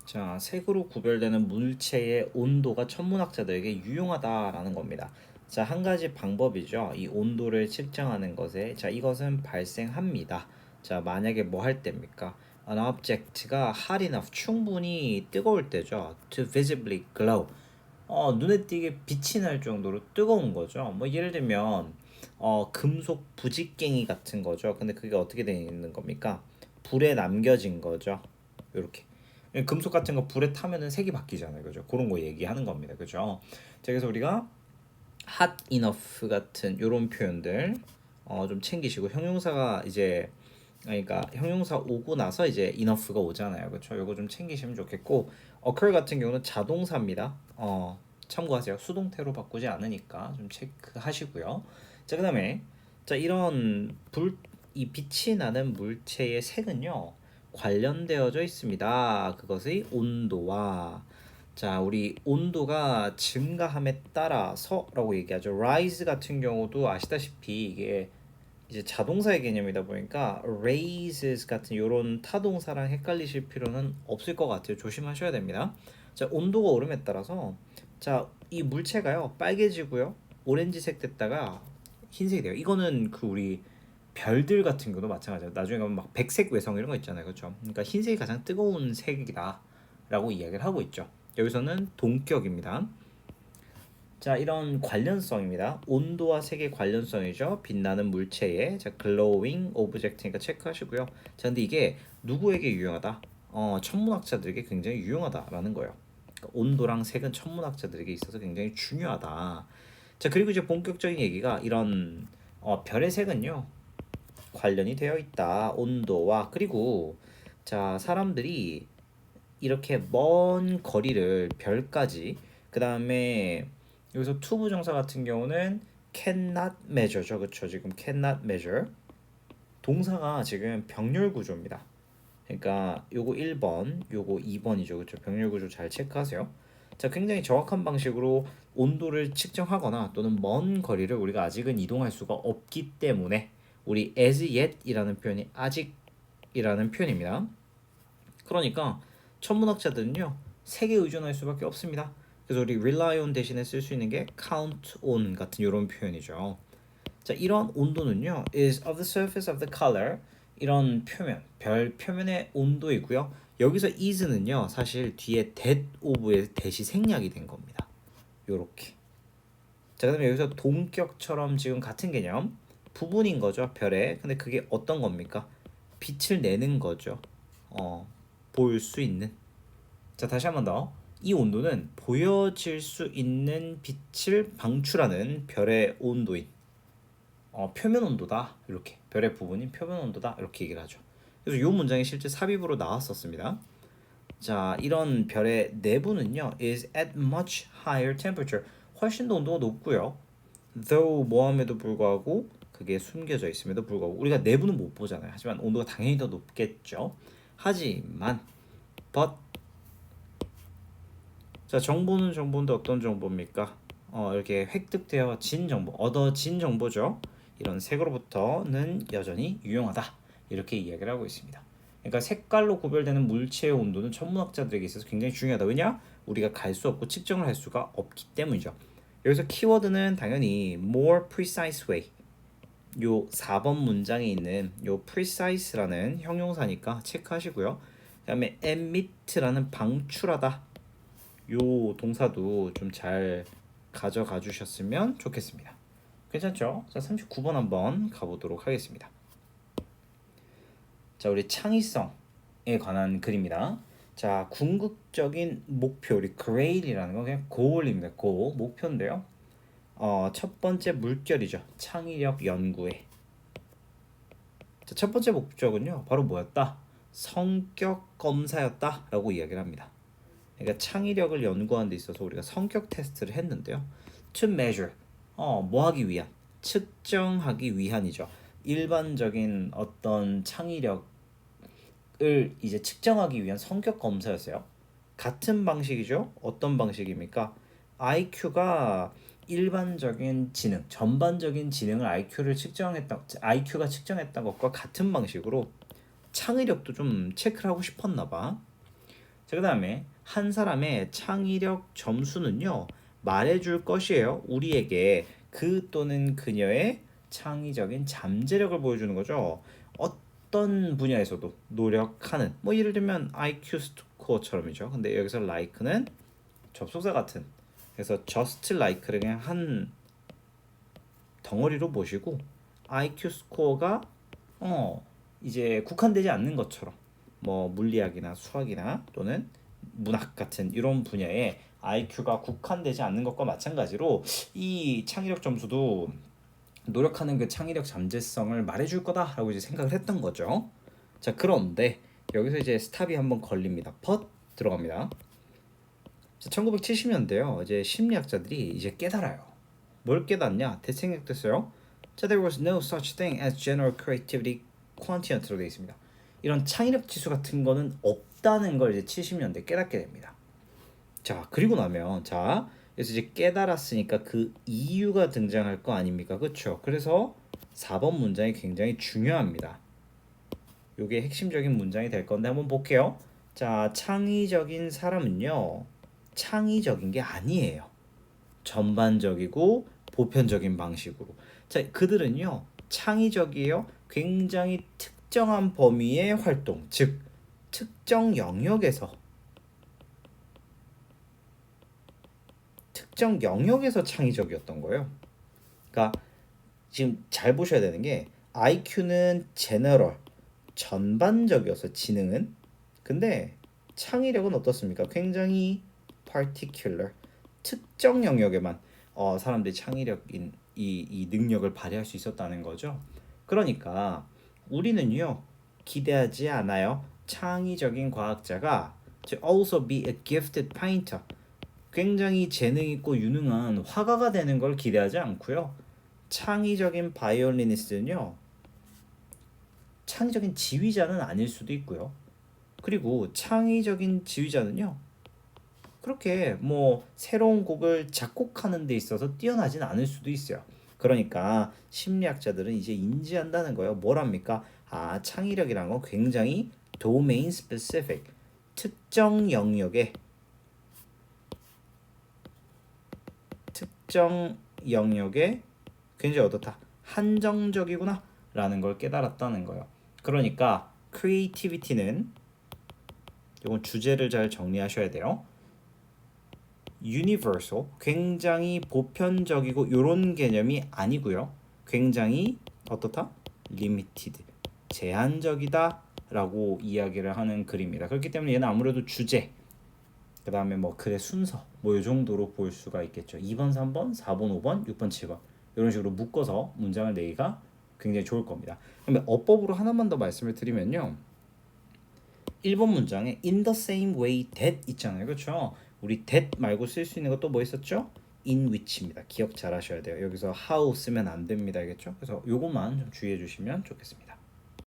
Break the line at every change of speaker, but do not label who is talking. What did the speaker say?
자, 색으로 구별되는 물체의 온도가 천문학자들에게 유용하다라는 겁니다. 자, 한 가지 방법이죠. 이 온도를 측정하는 것에, 자, 이것은 발생합니다. 자, 만약에 뭐 할 때입니까? An object가 hot enough, 충분히 뜨거울 때죠. To visibly glow. 눈에 띄게 빛이 날 정도로 뜨거운 거죠. 뭐 예를 들면 금속 부직갱이 같은 거죠. 근데 그게 어떻게 되어 있는 겁니까? 불에 남겨진 거죠. 이렇게. 금속 같은 거 불에 타면은 색이 바뀌잖아요. 그죠? 그런 거 얘기하는 겁니다. 그죠? 자, 그래서 우리가 hot enough 같은 요런 표현들 좀 챙기시고 형용사가 이제 그러니까 형용사 오고 나서 이제 enough가 오잖아요. 그렇죠? 요거 좀 챙기시면 좋겠고 occur 같은 경우는 자동사입니다. 참고하세요. 수동태로 바꾸지 않으니까 좀 체크하시고요. 자, 그다음에 자, 이런 이 빛이 나는 물체의 색은요. 관련되어져 있습니다. 그것의 온도와 자, 우리 온도가 증가함에 따라서라고 얘기하죠. rise 같은 경우도 아시다시피 이게 이제 자동사의 개념이다 보니까 raises 같은 이런 타동사랑 헷갈리실 필요는 없을 것 같아요. 조심하셔야 됩니다. 자, 온도가 오름에 따라서 자, 이 물체가요 빨개지고요 오렌지색 됐다가 흰색이 돼요. 이거는 그 우리 별들 같은 경우도 마찬가지예요. 나중에 가면 막 백색 외성 이런 거 있잖아요. 그렇죠? 그러니까 흰색이 가장 뜨거운 색이다라고 이야기를 하고 있죠. 여기서는 동격입니다. 자, 이런 관련성입니다. 온도와 색의 관련성이죠. 빛나는 물체의 자, glowing object니까 체크하시고요. 자, 근데 이게 누구에게 유용하다? 천문학자들에게 굉장히 유용하다라는 거예요. 그러니까 온도랑 색은 천문학자들에게 있어서 굉장히 중요하다. 자, 그리고 이제 본격적인 얘기가 이런 별의 색은요. 관련이 되어 있다. 온도와 그리고 자, 사람들이 이렇게 먼 거리를 별까지 그다음에 여기서 투부정사 같은 경우는 cannot measure죠. 그렇죠? 지금 cannot measure 동사가 지금 병렬 구조입니다. 그러니까 요거 1번, 요거 2번이죠. 그렇죠? 병렬 구조 잘 체크하세요. 자, 굉장히 정확한 방식으로 온도를 측정하거나 또는 먼 거리를 우리가 아직은 이동할 수가 없기 때문에 우리 as yet이라는 표현이 아직이라는 표현입니다. 그러니까 천문학자들은요 색에 의존할 수밖에 없습니다. 그래서 우리 rely on 대신에 쓸 수 있는 게 count on 같은 이런 표현이죠. 자, 이런 온도는요 is of the surface of the color 이런 표면, 별 표면의 온도이고요. 여기서 is는요 사실 뒤에 that of의 that이 생략이 된 겁니다. 요렇게. 자, 그다음에 여기서 동격처럼 지금 같은 개념 부분인 거죠 별에. 근데 그게 어떤 겁니까? 빛을 내는 거죠. 볼 수 있는. 자, 다시 한번 더. 이 온도는 보여질 수 있는 빛을 방출하는 별의 온도인 표면 온도다. 이렇게 별의 부분인 표면 온도다. 이렇게 얘기를 하죠. 그래서 이 문장이 실제 삽입으로 나왔었습니다. 자, 이런 별의 내부는요 is at much higher temperature. 훨씬 더 온도가 높고요. though 뭐함에도 불구하고 그게 숨겨져 있음에도 불구하고 우리가 내부는 못 보잖아요. 하지만 온도가 당연히 더 높겠죠. 하지만 but 자, 정보는 정보인데 어떤 정보입니까? 이렇게 획득되어진 정보, 얻어진 정보죠. 이런 색으로부터는 여전히 유용하다. 이렇게 이야기를 하고 있습니다. 그러니까 색깔로 구별되는 물체의 온도는 천문학자들에게 있어서 굉장히 중요하다. 왜냐? 우리가 갈 수 없고 측정을 할 수가 없기 때문이죠. 여기서 키워드는 당연히 more precise way. 요 4번 문장에 있는 요 precise라는 형용사니까 체크하시고요. 그다음에 emit라는 방출하다. 요 동사도 좀 잘 가져가 주셨으면 좋겠습니다. 괜찮죠? 자, 39번 한번 가보도록 하겠습니다. 자, 우리 창의성에 관한 글입니다. 자, 궁극적인 목표, 우리 grail이라는 건 그냥 goal입니다. goal, 목표인데요. 첫 번째 물결이죠. 창의력 연구에. 자, 첫 번째 목적은요, 바로 뭐였다? 성격 검사였다라고 이야기를 합니다. 그러니까 창의력을 연구하는 데 있어서 우리가 성격 테스트를 했는데요. To measure, 뭐 하기 위한, 측정하기 위한이죠. 일반적인 어떤 창의력을 이제 측정하기 위한 성격 검사였어요. 같은 방식이죠. 어떤 방식입니까? IQ가 일반적인 지능, 전반적인 지능을 IQ가 측정했던 것과 같은 방식으로 창의력도 좀 체크를 하고 싶었나 봐. 자, 그다음에 한 사람의 창의력 점수는요. 말해줄 것이에요. 우리에게 그 또는 그녀의 창의적인 잠재력을 보여주는 거죠. 어떤 분야에서도 노력하는 뭐 예를 들면 IQ 스코어처럼이죠. 근데 여기서 like는 접속사 같은 그래서 just like를 그냥 한 덩어리로 보시고 IQ 스코어가 이제 국한되지 않는 것처럼 뭐 물리학이나 수학이나 또는 문학 같은 이런 분야에 IQ가 국한되지 않는 것과 마찬가지로 이 창의력 점수도 노력하는 그 창의력 잠재성을 말해줄 거다라고 이제 생각을 했던 거죠. 자, 그런데 여기서 이제 스탑이 한번 걸립니다. 펫 들어갑니다. 자, 1970년대요. 이제 심리학자들이 이제 깨달아요. 뭘 깨닫냐? 대생각됐어요. 자, there was no such thing as general creativity quotient로 되어 있습니다. 이런 창의력 지수 같은 거는 없다는 걸 이제 70년대 깨닫게 됩니다. 자, 그리고 나면 자, 그래서 이제 깨달았으니까 그 이유가 등장할 거 아닙니까? 그렇죠? 그래서 4번 문장이 굉장히 중요합니다. 요게 핵심적인 문장이 될 건데 한번 볼게요. 자, 창의적인 사람은요. 창의적인 게 아니에요. 전반적이고 보편적인 방식으로. 자, 그들은요. 창의적이에요. 굉장히 특정한 범위의 활동, 즉 특정 영역에서 창의적이었던 거예요. 그러니까 지금 잘 보셔야 되는 게 IQ는 제너럴, 전반적이어서 지능은 근데 창의력은 어떻습니까? 굉장히 particular, 특정 영역에만 사람들이 창의력인 이 능력을 발휘할 수 있었다는 거죠. 그러니까 우리는요 기대하지 않아요. 창의적인 과학자가 to also be a gifted painter, 굉장히 재능 있고 유능한 화가가 되는 걸 기대하지 않고요. 창의적인 바이올리니스트는요. 창의적인 지휘자는 아닐 수도 있고요. 그리고 창의적인 지휘자는요. 그렇게 뭐 새로운 곡을 작곡하는 데 있어서 뛰어나진 않을 수도 있어요. 그러니까 심리학자들은 이제 인지한다는 거예요. 뭐랍니까? 아, 창의력이란 건 굉장히 domain specific, 특정 영역에 굉장히 어떻다? 한정적이구나 라는 걸 깨달았다는 거예요. 그러니까 creativity는 이건 주제를 잘 정리하셔야 돼요. universal, 굉장히 보편적이고 이런 개념이 아니고요. 굉장히 어떻다? limited, 제한적이다 라고 이야기를 하는 글입니다. 그렇기 때문에 얘는 아무래도 주제, 그 다음에 뭐 글의 순서 뭐 이 정도로 볼 수가 있겠죠. 2번, 3번, 4번, 5번, 6번, 7번 이런 식으로 묶어서 문장을 내기가 굉장히 좋을 겁니다. 그러면 어법으로 하나만 더 말씀을 드리면요. 1번 문장에 in the same way that 있잖아요. 그렇죠? 우리 that 말고 쓸 수 있는 것도 뭐 있었죠? in which입니다. 기억 잘 하셔야 돼요. 여기서 how 쓰면 안 됩니다. 알겠죠? 그래서 요것만 좀 주의해 주시면 좋겠습니다.